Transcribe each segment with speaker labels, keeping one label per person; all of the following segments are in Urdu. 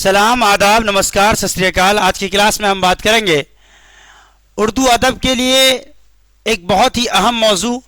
Speaker 1: سلام، آداب، نمسکار، ست سری اکال۔ آج کی کلاس میں ہم بات کریں گے اردو ادب کے لیے ایک بہت ہی اہم موضوع،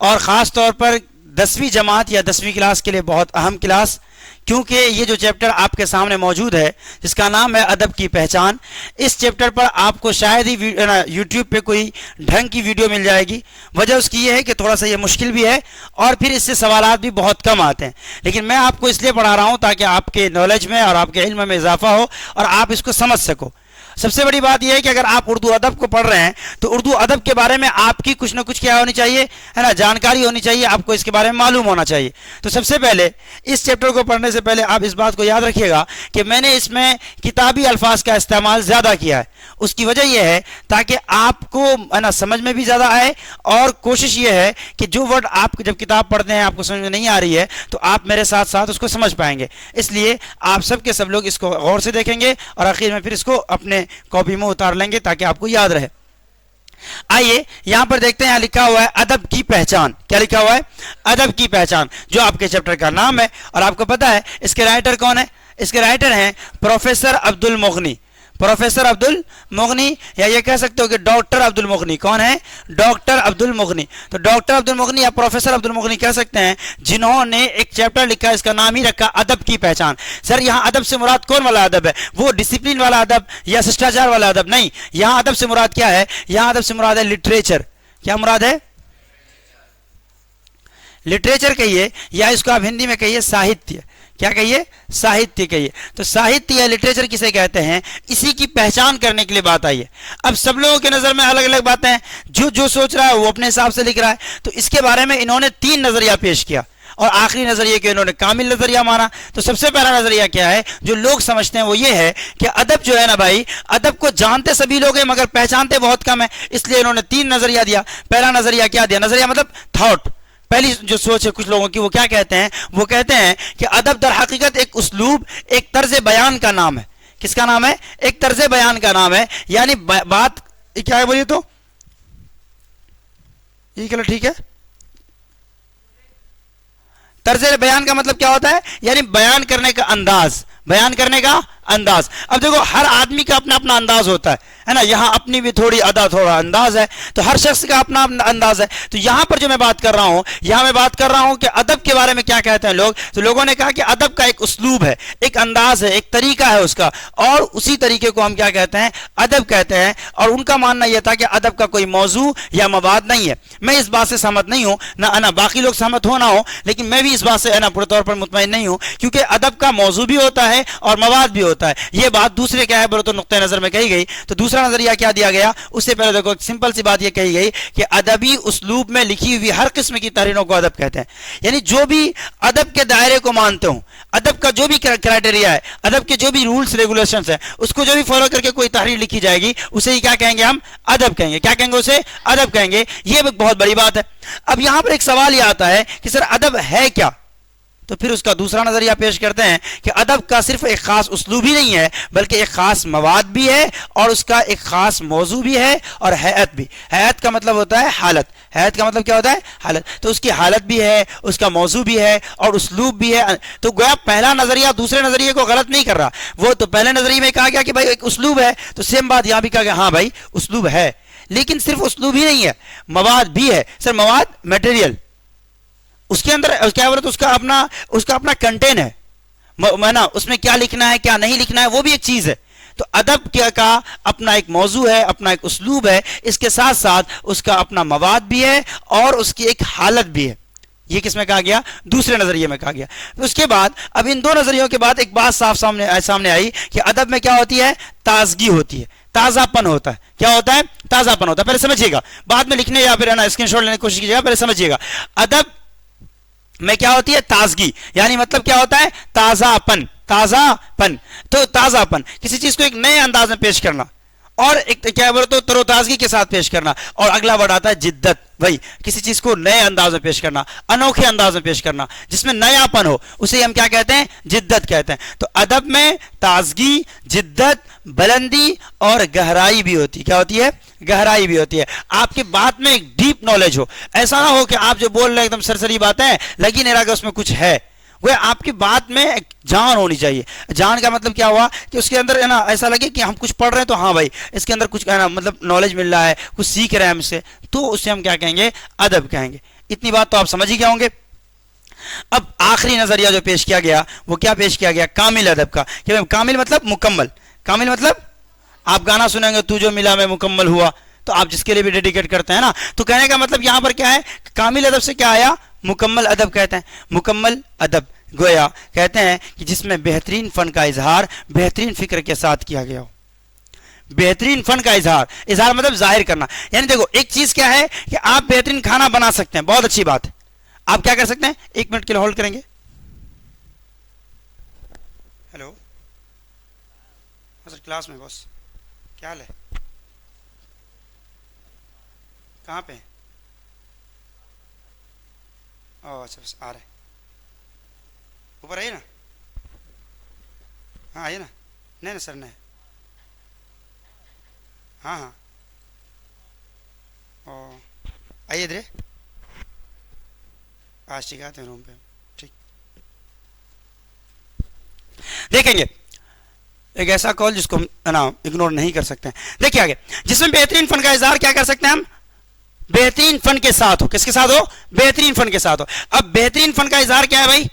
Speaker 1: اور خاص طور پر 10ویں جماعت یا 10ویں کلاس کے لیے بہت اہم کلاس، کیونکہ یہ جو چیپٹر آپ کے سامنے موجود ہے جس کا نام ہے ادب کی پہچان، اس چیپٹر پر آپ کو شاید ہی یوٹیوب پہ کوئی ڈھنگ کی ویڈیو مل جائے گی۔ وجہ اس کی یہ ہے کہ تھوڑا سا یہ مشکل بھی ہے، اور پھر اس سے سوالات بھی بہت کم آتے ہیں، لیکن میں آپ کو اس لیے پڑھا رہا ہوں تاکہ آپ کے نالج میں اور آپ کے علم میں اضافہ ہو اور آپ اس کو سمجھ سکو۔ سب سے بڑی بات یہ ہے کہ اگر آپ اردو ادب کو پڑھ رہے ہیں تو اردو ادب کے بارے میں آپ کی کچھ نہ کچھ کیا ہونی چاہیے ہے نا، جانکاری ہونی چاہیے، آپ کو اس کے بارے میں معلوم ہونا چاہیے۔ تو سب سے پہلے اس چیپٹر کو پڑھنے سے پہلے آپ اس بات کو یاد رکھیے گا کہ میں نے اس میں کتابی الفاظ کا استعمال زیادہ کیا ہے۔ اس کی وجہ یہ ہے تاکہ آپ کو ہے نا سمجھ میں بھی زیادہ آئے، اور کوشش یہ ہے کہ جو ورڈ آپ جب کتاب پڑھتے ہیں آپ کو سمجھ میں نہیں آ رہی ہے تو آپ میرے ساتھ ساتھ اس کو سمجھ پائیں گے۔ اس لیے آپ سب کے سب لوگ اس کو غور سے دیکھیں گے اور آخر میں پھر اس کو اپنے کاپی میں اتار لیں گے تاکہ آپ کو یاد رہے۔ آئیے یہاں پر دیکھتے ہیں، یہاں لکھا ہوا ہے ادب کی پہچان۔ کیا لکھا ہوا ہے؟ ادب کی پہچان، جو آپ کے چیپٹر کا نام ہے۔ اور آپ کو پتا ہے اس کے رائٹر کون ہے؟ اس کے رائٹر ہیں پروفیسر عبد المغنی۔ پروفیسر عبد المغنی، یا یہ کہہ سکتے ہو کہ ڈاکٹر عبد المغنی۔ کون ہے؟ ڈاکٹر عبد المغنی۔ تو ڈاکٹر عبد المغنی یا پروفیسر عبد المغنی کہہ سکتے ہیں، جنہوں نے ایک چیپٹر لکھا، اس کا نام ہی رکھا ادب کی پہچان۔ سر یہاں ادب سے مراد کون والا ادب ہے؟ وہ ڈسپلن والا ادب یا ششٹاچار والا ادب نہیں، یہاں ادب سے مراد کیا ہے؟ یہاں ادب سے مراد ہے لٹریچر۔ کیا مراد ہے؟ لٹریچر کہیے، یا اس کو آپ ہندی میں کہیے ساہتیہ۔ کیا کہیے؟ ساہتیہ کہیے۔ تو ساہتیہ یا لٹریچر کسے کہتے ہیں؟ اسی کی پہچان کرنے کے لیے بات آئی ہے۔ اب سب لوگوں کے نظر میں الگ الگ باتیں ہیں، جو سوچ رہا ہے وہ اپنے حساب سے لکھ رہا ہے۔ تو اس کے بارے میں انہوں نے 3 نظریہ پیش کیا، اور آخری نظریہ کہ انہوں نے کامل نظریہ مانا۔ تو سب سے پہلا نظریہ کیا ہے جو لوگ سمجھتے ہیں؟ وہ یہ ہے کہ ادب جو ہے نا بھائی، ادب کو جانتے سبھی لوگ ہیں مگر پہچانتے بہت کم ہیں، اس لیے انہوں نے 3 نظریہ دیا۔ پہلا نظریہ کیا دیا؟ نظریہ مطلب تھاٹ، پہلی جو سوچ ہے کچھ لوگوں کی، وہ کیا کہتے ہیں؟ وہ کہتے ہیں کہ ادب در حقیقت ایک اسلوب، ایک طرز بیان کا نام ہے۔ کس کا نام ہے؟ ایک طرز بیان کا نام ہے، یعنی بات کیا ہے؟ بولیے تو یہ کلر ٹھیک ہے؟ طرز بیان کا مطلب کیا ہوتا ہے؟ یعنی بیان کرنے کا انداز، بیان کرنے کا انداز۔ اب دیکھو ہر آدمی کا اپنا اپنا انداز ہوتا ہے نا، یہاں اپنی بھی تھوڑی ادا تھوڑا انداز ہے، تو ہر شخص کا اپنا انداز ہے۔ تو یہاں پر جو میں بات کر رہا ہوں، یہاں میں بات کر رہا ہوں کہ ادب کے بارے میں کیا کہتے ہیں لوگ۔ تو لوگوں نے کہا کہ ادب کا ایک اسلوب ہے، ایک انداز ہے، ایک طریقہ ہے اس کا، اور اسی طریقے کو ہم کیا کہتے ہیں؟ ادب کہتے ہیں۔ اور ان کا ماننا یہ تھا کہ ادب کا کوئی موضوع یا مواد نہیں ہے۔ میں اس بات سے سہمت نہیں ہوں، نہ باقی لوگ سہمت ہو نہ ہو، لیکن میں بھی اس بات سے پورے طور پر مطمئن نہیں ہوں، کیونکہ ادب کا موضوع بھی ہوتا ہے اور مواد بھی ہوتا ہے۔ یہ بات دوسرے کیا ہے بولے تو نقطہ نظر میں کہی گئی۔ تو دوسرا نظریہ کیا دیا گیا؟ اس سے پہلے دیکھو ایک سمپل سی بات یہ کہی گئی کہ ادبی اسلوب میں لکھی ہوئی ہر قسم کی تحریروں کو ادب کہتے ہیں، یعنی جو بھی ادب کے دائرے کو مانتے ہوں، ادب کا جو بھی کرائٹیریا ہے، ادب کے جو بھی رولز ریگولیشنز ہیں، اس کو جو بھی فالو کر کے کوئی تحریر لکھی جائے گی، اسے ہی کیا کہیں گے؟ ہم ادب کہیں گے۔ کیا کہیں گے؟ اسے ادب کہیں گے۔ یہ بہت بڑی بات ہے۔ اب یہاں پر ایک سوال یہ آتا ہے کہ سر ادب ہے کیا؟ تو پھر اس کا دوسرا نظریہ پیش کرتے ہیں کہ ادب کا صرف ایک خاص اسلوب ہی نہیں ہے، بلکہ ایک خاص مواد بھی ہے، اور اس کا ایک خاص موضوع بھی ہے، اور حیت بھی۔ حیت کا مطلب ہوتا ہے حالت، حیت کا مطلب کیا ہوتا ہے؟ حالت۔ تو اس کی حالت بھی ہے، اس کا موضوع بھی ہے، اور اسلوب بھی ہے۔ تو گویا پہلا نظریہ دوسرے نظریے کو غلط نہیں کر رہا، وہ تو پہلے نظریے میں کہا گیا کہ بھائی ایک اسلوب ہے، تو سیم بات یہاں بھی کہا گیا، ہاں بھائی اسلوب ہے، لیکن صرف اسلوب ہی نہیں ہے، مواد بھی ہے۔ سر مواد میٹیریل، اس کے اندر کیا بولے تو اس کا اپنا کنٹین ہے نا، اس میں کیا لکھنا ہے کیا نہیں لکھنا ہے وہ بھی ایک چیز ہے۔ تو ادب کا اپنا ایک موضوع ہے، اپنا ایک اسلوب ہے، اس کے ساتھ ساتھ اس کا اپنا مواد بھی ہے، اور اس کی ایک حالت بھی ہے۔ یہ کس میں کہا گیا؟ دوسرے نظریے میں کہا گیا۔ اس کے بعد اب ان 2 نظریوں کے بعد ایک بات صاف سامنے آئی کہ ادب میں کیا ہوتی ہے؟ تازگی ہوتی ہے، تازہ پن ہوتا ہے۔ کیا ہوتا ہے؟ تازہ پن ہوتا ہے۔ پہلے سمجھیے گا، بعد میں لکھنے یا پھر اسکرین شاٹ لینے کی کوشش کیجیے گا، پہلے سمجھیے گا۔ ادب میں کیا ہوتی ہے؟ تازگی، یعنی مطلب کیا ہوتا ہے؟ تازہ پن، تازہ پن۔ تو تازہ پن کسی چیز کو ایک نئے انداز میں پیش کرنا، اور ایک کیا بولے تو تر و تازگی کے ساتھ پیش کرنا۔ اور اگلا ورڈ آتا ہے جدت، بھائی کسی چیز کو نئے انداز میں پیش کرنا، انوکھے انداز میں پیش کرنا، جس میں نیا پن ہو، اسے ہم کیا کہتے ہیں؟ جدت کہتے ہیں۔ تو ادب میں تازگی، جدت، بلندی اور گہرائی بھی ہوتی ہے۔ کیا ہوتی ہے؟ گہرائی بھی ہوتی ہے۔ آپ کی بات میں ایک ڈیپ نالج ہو، ایسا نہ ہو کہ آپ جو بول رہے ہیں ایک دم سرسری باتیں لگی نہیں رہا کہ اس میں کچھ ہے، وہ آپ کی بات میں جان ہونی چاہیے. جان کا مطلب کیا ہوا کہ اس کے اندر ہے نا ایسا لگے کہ ہم کچھ پڑھ رہے ہیں تو ہاں بھائی اس کے اندر کچھ ہے نا مطلب نالج مل رہا ہے, کچھ سیکھ رہے ہیں ہم سے, تو اسے ہم کیا کہیں گے, ادب کہیں گے. اتنی بات تو آپ سمجھ ہی گئے ہوں گے. اب آخری نظریہ جو پیش کیا گیا وہ کیا پیش کیا گیا, کامل ادب کا. کہ کامل مطلب مکمل. کامل مطلب آپ گانا سنیں گے تو جو ملا میں مکمل ہوا, تو آپ جس کے لیے بھی ڈیڈیکیٹ کرتے ہیں نا, تو کہنے کا مطلب یہاں پر کیا ہے, کامل ادب سے کیا آیا, مکمل ادب کہتے ہیں. مکمل ادب گویا کہتے ہیں کہ جس میں بہترین فن کا اظہار بہترین فکر کے ساتھ کیا گیا ہو. بہترین فن کا اظہار مطلب ظاہر کرنا. یعنی دیکھو ایک چیز کیا ہے کہ آپ بہترین کھانا بنا سکتے ہیں, بہت اچھی بات ہے. آپ کیا کر سکتے ہیں, 1 منٹ کے لیے ہولڈ کریں گے. ہیلو سر, کلاس میں بس کیا حال ہے, کہاں پہ, او اچھا بس آ رہے, اوپر آئیے نا, ہاں آئیے نا. نہیں سر نہیں, ہاں ہاں او آئیے ادھر, آج ٹھیک آتے ہیں روم پہ, ٹھیک. دیکھیں گے ایک ایسا کال جس کو ہم اگنور نہیں کر سکتے ہیں. دیکھیے آگے, جس میں بہترین فن کا اظہار کیا کر سکتے ہیں ہم, بہترین فن کے ساتھ ہو. کس کے ساتھ ہو, بہترین فن کے ساتھ ہو. اب بہترین فن کا اظہار کیا ہے بھائی,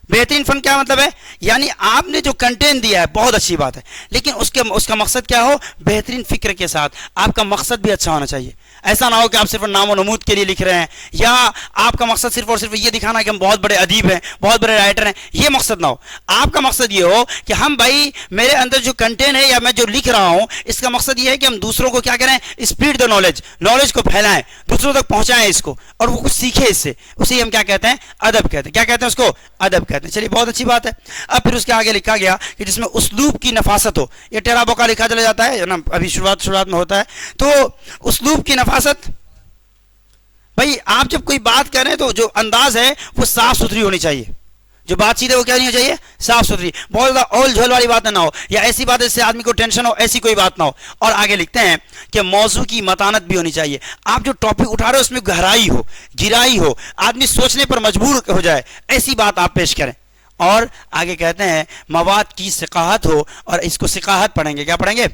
Speaker 1: بہترین فن کیا مطلب ہے, یعنی آپ نے جو کنٹینٹ دیا ہے بہت اچھی بات ہے, لیکن اس کا مقصد کیا ہو, بہترین فکر کے ساتھ. آپ کا مقصد بھی اچھا ہونا چاہیے. ایسا نہ ہو کہ آپ صرف نام و نمود کے لیے لکھ رہے ہیں, یا آپ کا مقصد صرف اور صرف یہ دکھانا کہ ہم بہت بڑے ادیب ہیں, بہت بڑے رائٹر ہیں. یہ مقصد نہ ہو. آپ کا مقصد یہ ہو کہ ہم بھائی میرے اندر جو کنٹینٹ ہے یا میں جو لکھ رہا ہوں, اس کا مقصد یہ ہے کہ ہم دوسروں کو کیا کریں, اسپریڈ دا نالج, نالج کو پھیلائیں, دوسروں تک پہنچائیں اس کو, اور وہ کچھ سیکھے اس سے. اسے ہم کیا کہتے ہیں, ادب کہتے ہیں. کیا کہتے ہیں اس کو, ادب کہتے ہیں. چلیے بہت اچھی بات ہے. اب پھر اس کے آگے لکھا گیا کہ جس میں اسلوب کی نفاست ہو. یہ ٹیرا بوکا لکھا چلا جاتا ہے نا, ابھی شروعات میں ہوتا ہے. تو اسلوب کی نفاست, بھائی آپ جب کوئی بات کر رہے ہیں تو جو انداز ہے وہ صاف ستھری ہونی چاہیے. جو بات چیت ہے وہ کیا نہیں ہونی چاہیے, صاف ستھری. بہت زیادہ اول جھول والی بات نہ ہو, یا ایسی بات جس سے آدمی کو ٹینشن ہو, ایسی کوئی بات نہ ہو. اور آگے لکھتے ہیں کہ موضوع کی متانت بھی ہونی چاہیے. آپ جو ٹاپک اٹھا رہے ہو اس میں گہرائی ہو, گہرائی ہو, آدمی سوچنے پر مجبور ہو جائے, ایسی بات آپ پیش کریں. اور آگے کہتے ہیں مواد کی ثقاحت ہو, اور اس کو ثقاحت پڑھیں گے. کیا پڑھیں گے,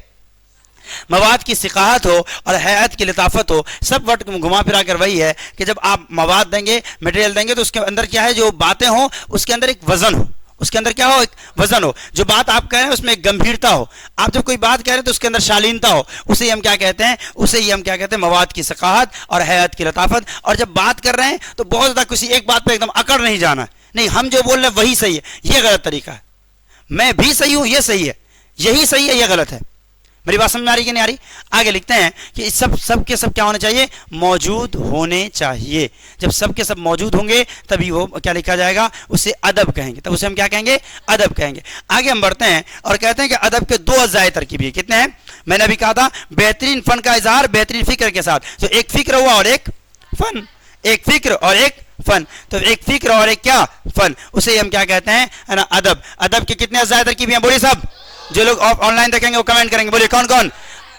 Speaker 1: مواد کی ثقاحت ہو اور حیات کی لطافت ہو. سب وقت گھما پھرا کر وہی ہے کہ جب آپ مواد دیں گے, مٹیریل دیں گے, تو اس کے اندر کیا ہے, جو باتیں ہوں اس کے اندر ایک وزن ہو. اس کے اندر کیا ہو, ایک وزن ہو. جو بات آپ کہہ رہے ہیں اس میں ایک گمبھیرتا ہو. آپ جب کوئی بات کہہ رہے ہیں تو اس کے اندر شالینتا ہو. اسے ہم کیا کہتے ہیں, اسے ہی ہم کیا کہتے ہیں, مواد کی ثقاحت اور حیات کی لطافت. اور جب بات کر رہے ہیں تو بہت زیادہ کسی ایک بات پہ ایک دم اکڑ نہیں جانا ہے. نہیں, ہم جو بول رہے ہیں وہی صحیح ہے, یہ غلط طریقہ ہے. میں بھی صحیح ہوں, یہ صحیح ہے, یہی صحیح ہے, یہ غلط ہے. میری بات سمجھ میں آ رہی کہ نہیں آ رہی. آگے لکھتے ہیں کہ سب کے سب کیا ہونے چاہیے, موجود ہونے چاہیے. جب سب کے سب موجود ہوں گے تبھی وہ کیا لکھا جائے گا, اسے ادب کہیں گے. تب اسے ہم کیا کہیں گے, ادب کہیں گے. آگے ہم بڑھتے ہیں اور کہتے ہیں کہ ادب کے 2 اجزائے ترکیبی ہیں. کتنے ہیں, میں نے ابھی کہا تھا بہترین فن کا اظہار بہترین فکر کے ساتھ. تو ایک فکر ہوا اور ایک فن, ایک فکر اور ایک فن. تو ایک فکر اور ایک کیا, فن. اسے ہم کیا کہتے ہیں, ادب. ادب کے کتنے اجزائے ترکیبی ہیں, بولیے سب. جو لوگ آن لائن دیکھیں گے وہ کمنٹ کریں گے, بولیے کون کون.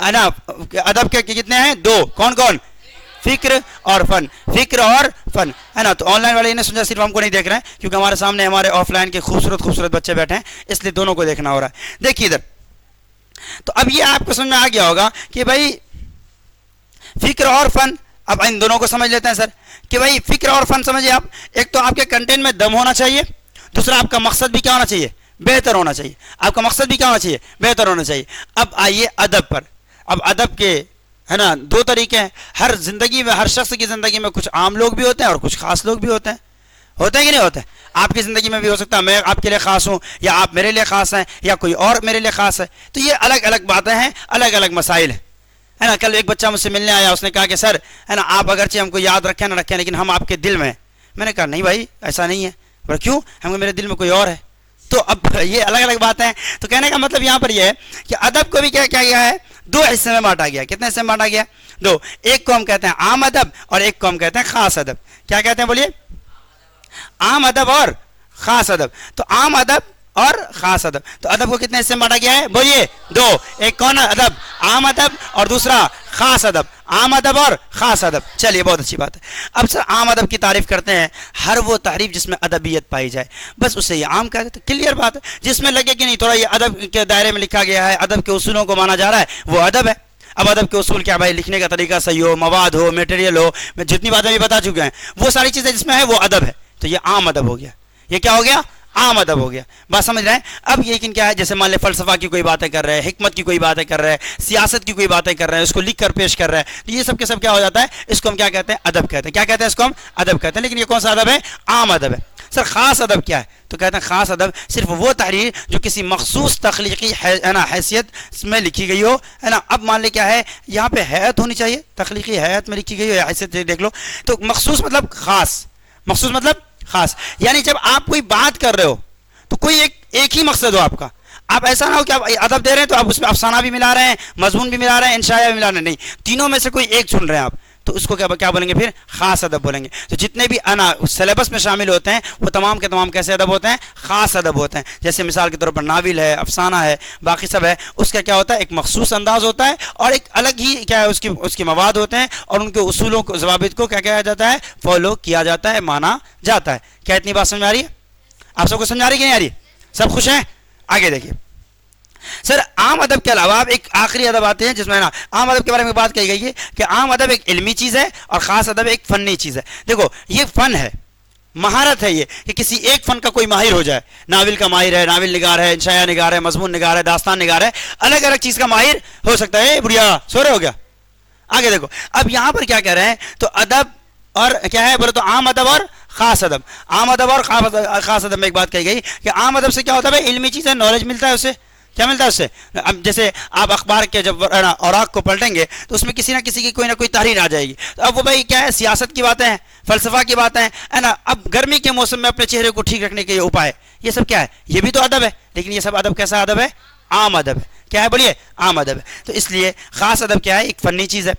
Speaker 1: ادب کے کتنے ہیں, 2. کون کون, فکر اور فن. فکر اور فن ہے نا. تو آن لائن والے نے سمجھا صرف ہم کو نہیں دیکھ رہے ہیں, کیونکہ ہمارے سامنے ہمارے آف لائن کے خوبصورت بچے بیٹھے ہیں, اس لیے دونوں کو دیکھنا ہو رہا ہے. دیکھیے ادھر. تو اب یہ آپ کو سمجھ میں آ گیا ہوگا کہ بھائی فکر اور فن. اب ان دونوں کو سمجھ لیتے ہیں سر, کہ بھائی فکر اور فن سمجھیے آپ. ایک تو آپ کے کنٹینٹ میں دم ہونا چاہیے, دوسرا آپ کا مقصد بھی کیا ہونا چاہیے, بہتر ہونا چاہیے. آپ کا مقصد بھی کیا ہونا چاہیے, بہتر ہونا چاہیے. اب آئیے ادب پر. اب ادب کے ہے نا 2 طریقے ہیں. ہر زندگی میں, ہر شخص کی زندگی میں کچھ عام لوگ بھی ہوتے ہیں اور کچھ خاص لوگ بھی ہوتے ہیں. ہوتے ہیں کہ نہیں ہوتے ہیں. آپ کی زندگی میں بھی ہو سکتا ہے میں آپ کے لیے خاص ہوں, یا آپ میرے لیے خاص ہیں, یا کوئی اور میرے لیے خاص ہے. تو یہ الگ الگ باتیں ہیں, الگ الگ مسائل ہیں, ہے نا. کل ایک بچہ مجھ سے ملنے آیا, اس نے کہا کہ سر ہے نا آپ اگرچہ ہم کو یاد رکھیں نہ رکھیں لیکن ہم آپ کے دل میں ہیں. میں نے کہا نہیں بھائی ایسا نہیں ہے. پر کیوں, ہم کو میرے دل میں کوئی اور ہے. تو اب یہ الگ الگ باتیں ہیں. تو کہنے کا مطلب یہاں پر یہ ہے کہ ادب کو بھی کیا کیا گیا ہے, 2 حصے میں بانٹا گیا. کتنے حصے میں بانٹا گیا, 2. ایک کو ہم کہتے ہیں عام ادب اور ایک کو ہم کہتے ہیں خاص ادب. کیا کہتے ہیں بولیے, عام ادب اور خاص ادب. تو عام ادب اور خاص ادب. تو ادب کو کتنے حصے میں بانٹا گیا ہے, بولیے 2. ایک کون ادب, عام ادب, اور دوسرا خاص ادب. عام ادب اور خاص ادب. چلیے بہت اچھی بات ہے. اب سر عام ادب کی تعریف کرتے ہیں ہر وہ تعریف جس میں ادبیت پائی جائے, بس اسے یہ عام کہتے ہیں. کلیئر بات ہے. جس میں لگے کہ نہیں تھوڑا یہ ادب کے دائرے میں لکھا گیا ہے, ادب کے اصولوں کو مانا جا رہا ہے, وہ ادب ہے. اب ادب کے اصول کیا بھائی, لکھنے کا طریقہ صحیح ہو, مواد ہو, میٹیریل ہو, میں جتنی باتیں بھی بتا چکے ہیں وہ ساری چیزیں جس میں ہے وہ ادب ہے. تو یہ عام ادب ہو گیا. یہ کیا ہو گیا, عام ادب ہو گیا. بات سمجھ رہے ہیں. اب یہ لیکن کیا ہے, جیسے مان لیں فلسفہ کی کوئی باتیں کر رہے ہیں, حکمت کی کوئی باتیں کر رہے ہیں, سیاست کی کوئی باتیں کر رہے ہیں, اس کو لکھ کر پیش کر رہے ہیں, تو یہ سب کے سب کیا ہو جاتا ہے, اس کو ہم کیا کہتے ہیں, ادب کہتے ہیں. کیا کہتے ہیں اس کو ہم, ادب کہتے ہیں. لیکن یہ کون سا ادب ہے, عام ادب ہے. سر خاص ادب کیا ہے, تو کہتے ہیں خاص ادب صرف وہ تحریر جو کسی مخصوص تخلیقی ہے نا حیثیت میں لکھی گئی ہو, ہے نا. اب مان لیں کیا ہے, یہاں پہ حیت ہونی چاہیے, تخلیقی حیت میں لکھی گئی ہو یا حیثیت دیکھ لو. تو مخصوص مطلب خاص, مخصوص مطلب خاص. یعنی جب آپ کوئی بات کر رہے ہو تو کوئی ایک ہی مقصد ہو آپ کا. آپ ایسا نہ ہو کہ آپ ادب دے رہے ہیں تو آپ اس میں افسانہ بھی ملا رہے ہیں, مضمون بھی ملا رہے ہیں, انشائیہ بھی ملا رہے ہیں. نہیں, تینوں میں سے کوئی ایک چن رہے ہیں آپ, تو اس کو کیا بولیں گے, پھر خاص ادب بولیں گے. تو جتنے بھی سلیبس میں شامل ہوتے ہیں وہ تمام کے تمام کیسے ادب ہوتے ہیں, خاص ادب ہوتے ہیں. جیسے مثال کے طور پر ناول ہے, افسانہ ہے, باقی سب ہے, اس کا کیا ہوتا ہے, ایک مخصوص انداز ہوتا ہے اور ایک الگ ہی کیا ہے اس کے مواد ہوتے ہیں, اور ان کے اصولوں کو, ضوابط کو کیا کیا جاتا ہے, فالو کیا جاتا ہے, مانا جاتا ہے. کیا اتنی بات سمجھ آ رہی ہے, آپ سب کو سمجھ آ رہی ہے کہ نہیں آ رہی ہے, سب خوش ہیں. آگے دیکھیے سر, عام ادب کے علاوہ ایک آخری ادب آتے ہیں جس میں نا عام ادب کے بارے میں بات کہی گئی ہے کہ عام ادب ایک علمی چیز ہے اور خاص ادب ایک فنی چیز ہے. دیکھو یہ فن ہے, مہارت ہے, یہ کہ کسی ایک فن کا کوئی ماہر ہو جائے. ناول کا ماہر ہے, ناول نگار ہے, انشائیہ نگار ہے, مضمون نگار ہے, داستان نگار ہے, الگ الگ چیز کا ماہر ہو سکتا ہے. بڑھیا سو رہے ہو گیا. آگے دیکھو اب یہاں پر کیا کہہ رہے ہیں, تو ادب اور کیا ہے بولے, تو عام ادب اور خاص ادب. عام ادب اور خاص ادب میں ایک بات کہی گئی کہ عام ادب سے کیا ہوتا ہے, علمی چیز ہے, نالج ملتا ہے, اسے کیا ملتا ہے اس سے. اب جیسے آپ اخبار کے جب اوراق کو پلٹیں گے تو اس میں کسی نہ کسی کی کوئی نہ کوئی تحریر آ جائے گی. تو اب وہ بھائی کیا ہے, سیاست کی باتیں ہیں, فلسفہ کی باتیں ہیں, ہے نا. اب گرمی کے موسم میں اپنے چہرے کو ٹھیک رکھنے کے یہ اپائے, یہ سب کیا ہے, یہ بھی تو ادب ہے. لیکن یہ سب ادب کیسا ادب ہے, عام ادب ہے. کیا ہے بولیے, عام ادب ہے. تو اس لیے خاص ادب کیا ہے, ایک فنی چیز ہے.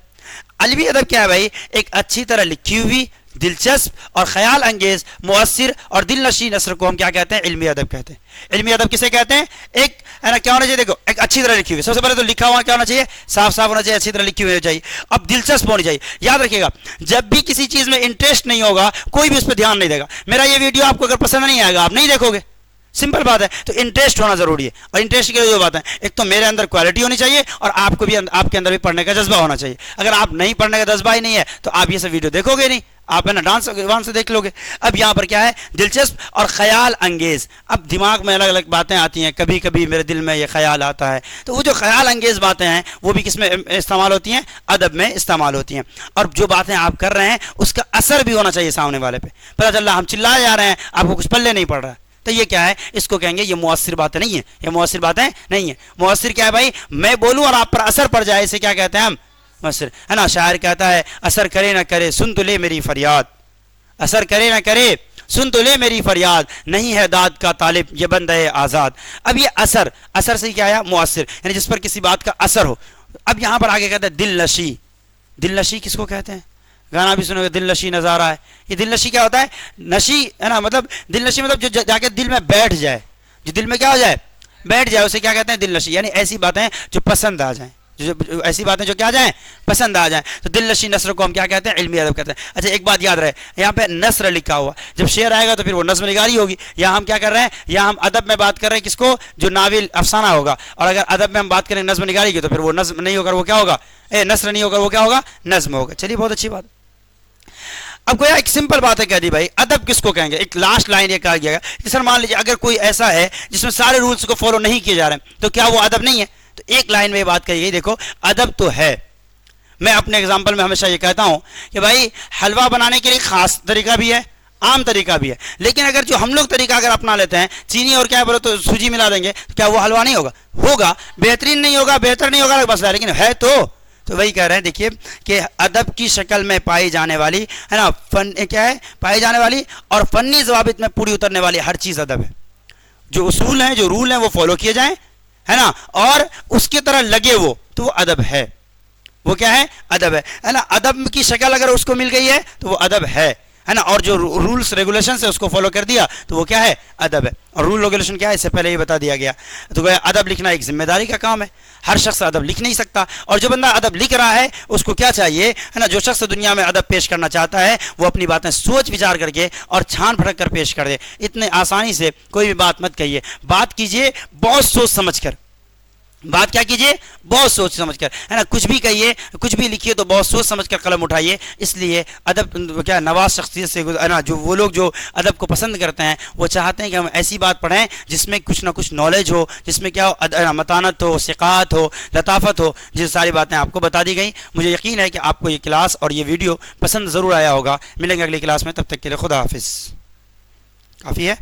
Speaker 1: علمی ادب کیا ہے بھائی, ایک اچھی طرح لکھی ہوئی, دلچسپ اور خیال انگیز, مؤثر اور دل نشین نثر کو ہم کیا کہتے ہیں, علمی ادب کہتے ہیں. علمی ادب کسے کہتے ہیں, ایک ہے نا کیا ہونا چاہیے, دیکھو ایک اچھی طرح لکھی ہوئی. سب سے پہلے تو لکھا ہوا کیا ہونا چاہیے, صاف صاف ہونا چاہیے, اچھی طرح لکھی ہوئی ہونی چاہیے. اب دلچسپ ہونی چاہیے. یاد رکھیے گا, جب بھی کسی چیز میں انٹرسٹ نہیں ہوگا کوئی بھی اس پہ دھیان نہیں دے گا. میرا یہ ویڈیو آپ کو اگر پسند نہیں آئے گا آپ نہیں دیکھو گے, سمپل بات ہے. تو انٹرسٹ ہونا ضروری ہے, اور انٹرسٹ کی دو باتیں, ایک تو میرے اندر کوالٹی ہونی چاہیے اور آپ کو بھی, آپ کے اندر بھی پڑھنے کا جذبہ ہونا چاہیے. اگر آپ نہیں پڑھنے کا جذبہ ہی نہیں ہے تو آپ یہ سب ویڈیو دیکھو گے نہیں, آپ ہے نا ڈانس سے دیکھ لو گے. اب یہاں پر کیا ہے, دلچسپ اور خیال انگیز. اب دماغ میں الگ الگ باتیں آتی ہیں, کبھی کبھی میرے دل میں یہ خیال آتا ہے, تو وہ جو خیال انگیز باتیں ہیں وہ بھی کس میں استعمال ہوتی ہیں, ادب میں استعمال ہوتی ہیں. اور جو باتیں آپ کر رہے ہیں اس کا اثر بھی ہونا چاہیے سامنے والے پہ. پتہ چل رہا ہم چلائے جا رہے ہیں, آپ کو کچھ پلے نہیں پڑ رہا ہے, تو یہ کیا ہے, اس کو کہیں گے یہ مؤثر باتیں نہیں ہیں. یہ مؤثر باتیں نہیں ہیں. مؤثر کیا ہے بھائی, میں بولوں اور آپ پر اثر پڑ جائے, اسے کیا کہتے ہیں ہم, مؤثر, ہے نا. شاعر کہتا ہے, اثر کرے نہ کرے سن تو لے میری فریاد, اثر کرے نہ کرے سن تو لے میری فریاد, نہیں ہے داد کا طالب یہ بندہ ہے آزاد. اب یہ اثر سے کیا ہے, مؤثر, یعنی جس پر کسی بات کا اثر ہو. اب یہاں پر آگے کہتا ہے دل نشی. دل نشی کس کو کہتے ہیں, گانا بھی سنو گے, دل نشی نظارہ ہے. یہ دل نشی کیا ہوتا ہے, نشی ہے نا, مطلب دل نشی مطلب جو جا کے دل میں بیٹھ جائے, جو دل میں کیا ہو جائے, بیٹھ جائے, اسے کیا کہتے ہیں, دل نشی. یعنی ایسی باتیں جو پسند آ جائیں, ایسی باتیں جو کیا جائیں, پسند آ جائیں. تو دل نشی نثر کو ہم کیا کہتے ہیں, علمی ادب کہتے ہیں. اچھا ایک بات یاد رہے, یہاں پہ نثر لکھا ہوا, جب شعر آئے گا تو پھر وہ نظم نگاری ہوگی. یہاں ہم کیا کر رہے ہیں, یہاں ہم ادب میں بات کر رہے ہیں کس کو, جو ناول افسانہ ہوگا. اور اگر ادب میں ہم بات کریں نظم نگاری کی تو پھر وہ نظم نہیں ہوگا, وہ کیا ہوگا, نثر نہیں ہوگا, وہ کیا ہوگا, نظم ہوگا. چلیے بہت اچھی بات. اب کوئی ایک سمپل بات ہے, کہہ دی بھائی ادب کس کو کہیں گے. ایک لاسٹ لائن یہ کہا گیا کہ سر مان لیجیے اگر کوئی ایسا ہے جس میں سارے رولز کو فالو نہیں کیے جا رہے ہیں تو کیا وہ ادب نہیں ہے. تو ایک لائن میں یہ بات کہی گئی, دیکھو ادب تو ہے. میں اپنے ایگزامپل میں ہمیشہ یہ کہتا ہوں کہ بھائی حلوہ بنانے کے لیے خاص طریقہ بھی ہے, عام طریقہ بھی ہے. لیکن اگر جو ہم لوگ طریقہ اگر اپنا لیتے ہیں, چینی اور کیا بولو تو سوجی ملا دیں گے, تو کیا وہ حلوہ نہیں ہوگا, ہوگا, بہترین نہیں ہوگا, بہتر نہیں ہوگا, بس لیکن ہے تو وہی کہہ رہے ہیں. دیکھیے کہ ادب کی شکل میں پائی جانے والی ہے نا, فن کیا ہے, پائی جانے والی اور فنی ضوابط میں پوری اترنے والی ہر چیز ادب ہے. جو اصول ہیں, جو رول ہیں وہ فالو کیے جائیں, ہے نا, اور اس کی طرح لگے وہ, تو وہ ادب ہے. وہ کیا ہے, ادب ہے نا. ادب کی شکل اگر اس کو مل گئی ہے تو وہ ادب ہے. ہے نا, اور جو رولس ریگولیشن ہے اس کو فالو کر دیا تو وہ کیا ہے, ادب ہے. اور رول ریگولیشن کیا ہے, اس سے پہلے یہ بتا دیا گیا. تو ادب لکھنا ایک ذمہ داری کا کام ہے, ہر شخص ادب لکھ نہیں سکتا. اور جو بندہ ادب لکھ رہا ہے اس کو کیا چاہیے, ہے نا, جو شخص دنیا میں ادب پیش کرنا چاہتا ہے وہ اپنی باتیں سوچ وچار کر کے اور چھان پھڑک کر پیش کر دے. اتنے آسانی سے کوئی بھی بات مت کہیے, بات کیجئے بہت سوچ سمجھ کر. بات کیا کیجئے, بہت سوچ سمجھ کر, ہے نا. کچھ بھی کہیے, کچھ بھی لکھیے تو بہت سوچ سمجھ کر قلم اٹھائیے. اس لیے ادب کیا نواز شخصیت سے, ہے نا, جو وہ لوگ جو ادب کو پسند کرتے ہیں وہ چاہتے ہیں کہ ہم ایسی بات پڑھیں جس میں کچھ نہ کچھ نالج ہو, جس میں کیا ہو, متانت ہو, ثقات ہو, لطافت ہو. جس ساری باتیں آپ کو بتا دی گئیں. مجھے یقین ہے کہ آپ کو یہ کلاس اور یہ ویڈیو پسند ضرور آیا ہوگا. ملیں گے اگلی کلاس میں, تب تک کے لیے خدا حافظ. کافی ہے.